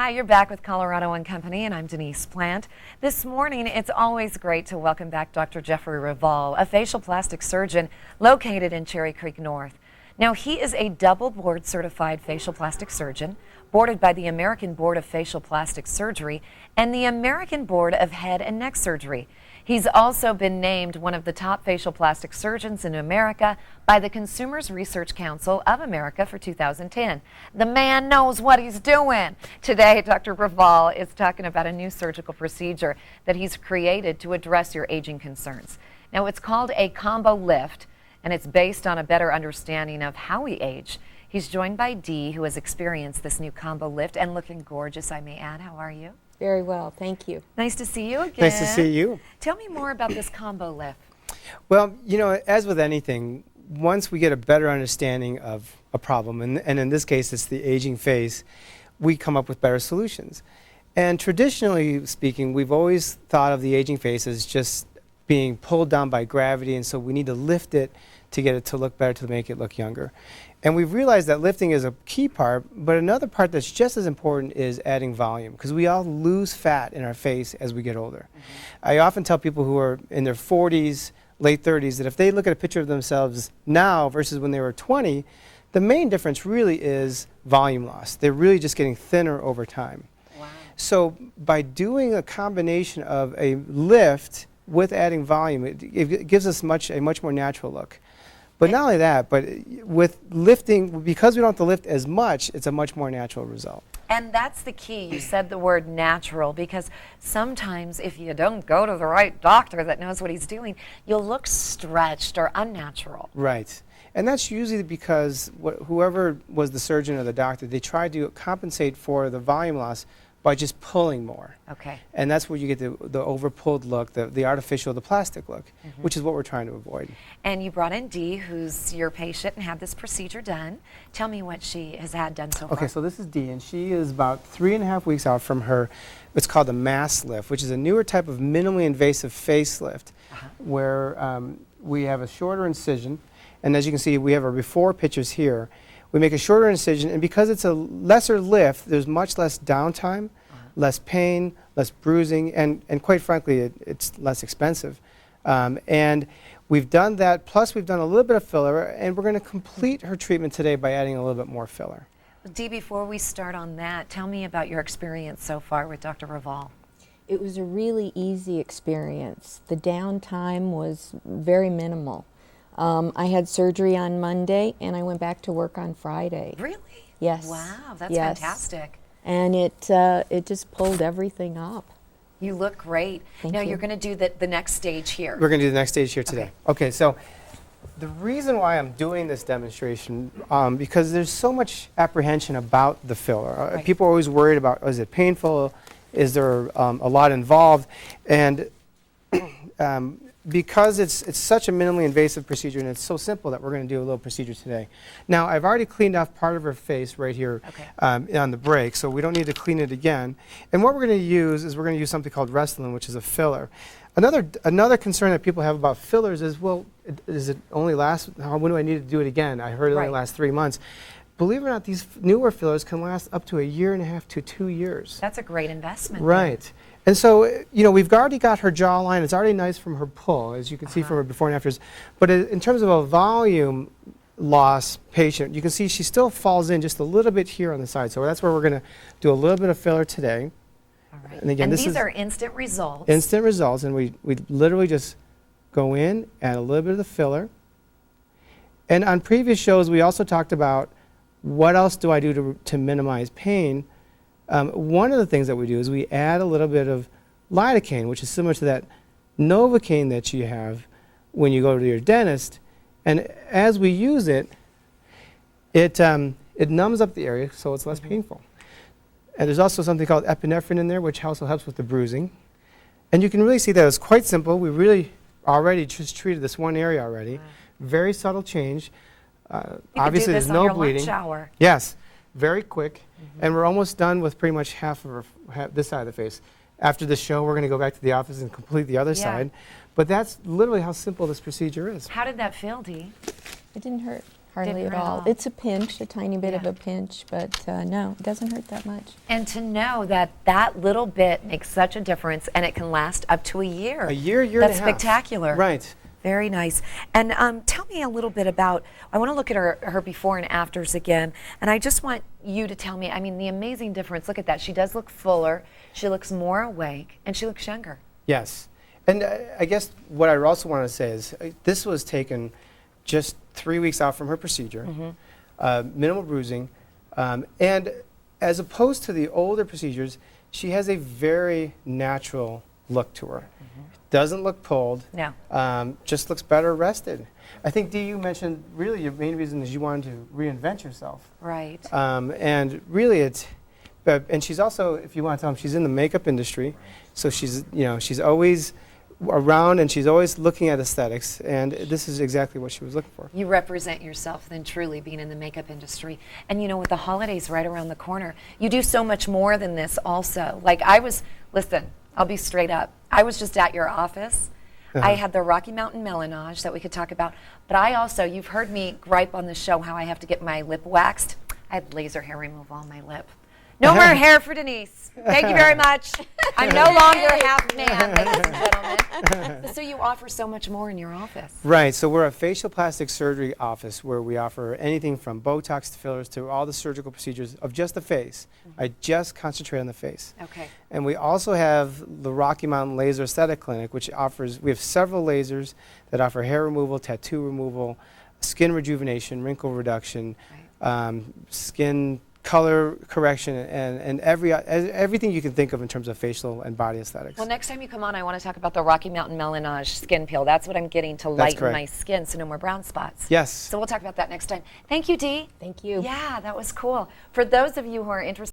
Hi, you're back with Colorado&Co, and I'm Denise Plant. This morning, it's always great to welcome back Dr. Jeffrey Raval, a facial plastic surgeon located in Cherry Creek North. Now, he is a double board certified facial plastic surgeon, boarded by the American Board of Facial Plastic Surgery and the American Board of Head and Neck Surgery. He's also been named one of the top facial plastic surgeons in America by the Consumers Research Council of America for 2010. The man knows what he's doing. Today, Dr. Raval is talking about a new surgical procedure that he's created to address your aging concerns. Now, it's called a combo lift, and it's based on a better understanding of how we age. He's joined by Dee, who has experienced this new combo lift and looking gorgeous, I may add. How are you? Very well, thank you. Nice to see you again. Nice to see you. Tell me more about this combo lift. Well, you know, as with anything, once we get a better understanding of a problem, and in this case it's the aging face, we come up with better solutions. And traditionally speaking, we've always thought of the aging face as just being pulled down by gravity, and so we need to lift it to get it to look better, to make it look younger. And we've realized that lifting is a key part, but another part that's just as important is adding volume, because we all lose fat in our face as we get older. I often tell people who are in their 40s, late 30s, that if they look at a picture of themselves now versus when they were 20, the main difference really is volume loss. They're really just getting thinner over time. Wow. So by doing a combination of a lift with adding volume, it gives us a much more natural look. But not only that, but with lifting, because we don't have to lift as much, it's a much more natural result. And that's the key. You said the word natural, because sometimes if you don't go to the right doctor that knows what he's doing, you'll look stretched or unnatural. Right. And that's usually because whoever was the surgeon or the doctor, they tried to compensate for the volume loss by just pulling more. Okay. And that's where you get the over-pulled look, the artificial, the plastic look, which is what we're trying to avoid. And you brought in Dee, who's your patient and had this procedure done. Tell me what she has had done so far. Okay, so this is Dee, and she is about 3.5 weeks out from her, what's called a mass lift, which is a newer type of minimally invasive facelift, where we have a shorter incision. And as you can see, we have our before pictures here. We make a shorter incision, and because it's a lesser lift, there's much less downtime, less pain, less bruising, and quite frankly, it's less expensive. And we've done that, plus we've done a little bit of filler, and we're going to complete her treatment today by adding a little bit more filler. Dee, before we start on that, tell me about your experience so far with Dr. Raval. It was a really easy experience. The downtime was very minimal. I had surgery on Monday, and I went back to work on Friday. Really? Yes. Wow, that's yes. fantastic. And it just pulled everything up. You look great. Thank now you. you're going to do the next stage here. We're going to do the next stage here today. Okay, so the reason why I'm doing this demonstration, because there's so much apprehension about the filler. Right. People are always worried about, is it painful? Is there a lot involved? And because it's such a minimally invasive procedure and it's so simple that we're going to do a little procedure today. Now, I've already cleaned off part of her face right here on the break, so we don't need to clean it again. And what we're going to use is we're going to use something called Restylane, which is a filler. Another concern that people have about fillers is, well, does it only last, when do I need to do it again? I heard it only lasts 3 months. Believe it or not, these newer fillers can last up to 1.5 years to 2 years. That's a great investment. Right. And so, you know, we've already got her jawline. It's already nice from her pull, as you can see from her before and afters. But in terms of a volume loss patient, you can see she still falls in just a little bit here on the side. So that's where we're going to do a little bit of filler today. All right. And again, these are instant results. Instant results. And we literally just go in, add a little bit of the filler. And on previous shows, we also talked about what else do I do to minimize pain. One of the things that we do is we add a little bit of lidocaine, which is similar to that Novocaine that you have when you go to your dentist. And as we use it, it numbs up the area so it's less painful. And there's also something called epinephrine in there, which also helps with the bruising. And you can really see that it's quite simple. We really already just treated this one area already. Wow. Very subtle change. Obviously, there's no bleeding. Lunch hour. Yes, very quick. And we're almost done with pretty much half of this side of the face. After the show, we're going to go back to the office and complete the other side. But that's literally how simple this procedure is. How did that feel, Dee? It didn't hurt. hardly Didn't at hurt at all. all. It's a pinch, a tiny bit of Yeah. a pinch, but no, it doesn't hurt that much. And to know that that little bit makes such a difference, and it can last up to a year. A year and a That's half. spectacular. Right. Very nice. And tell me a little bit about, I want to look at her before and afters again, and I just want you to tell me, I mean, the amazing difference. Look at that. She does look fuller, she looks more awake, and she looks younger. Yes. And I guess what I also want to say is this was taken just 3 weeks out from her procedure, minimal bruising, and as opposed to the older procedures, she has a very natural look to her. Doesn't look pulled. No. Just looks better rested. I think, Dee, you mentioned really your main reason is you wanted to reinvent yourself. Right. And really it's, and she's also, if you want to tell them, she's in the makeup industry. So she's, she's always around and she's always looking at aesthetics. And this is exactly what she was looking for. You represent yourself then truly being in the makeup industry. And with the holidays right around the corner, you do so much more than this also. Like listen, I'll be straight up. I was just at your office. I had the Rocky Mountain melanage that we could talk about. But I also, you've heard me gripe on the show how I have to get my lip waxed. I had laser hair removal on my lip. No more hair for Denise. Thank you very much. I'm no longer half man, ladies and gentlemen. So you offer so much more in your office. Right. So we're a facial plastic surgery office where we offer anything from Botox to fillers to all the surgical procedures of just the face. I just concentrate on the face. Okay. And we also have the Rocky Mountain Laser Aesthetic Clinic, which offers, we have several lasers that offer hair removal, tattoo removal, skin rejuvenation, wrinkle reduction, skin color correction, and everything you can think of in terms of facial and body aesthetics. Well, next time you come on, I want to talk about the Rocky Mountain Melanage skin peel. That's what I'm getting to lighten correct. my skin so no more brown spots. Yes. So we'll talk about that next time. Thank you, Dee. Thank you. Yeah, that was cool. For those of you who are interested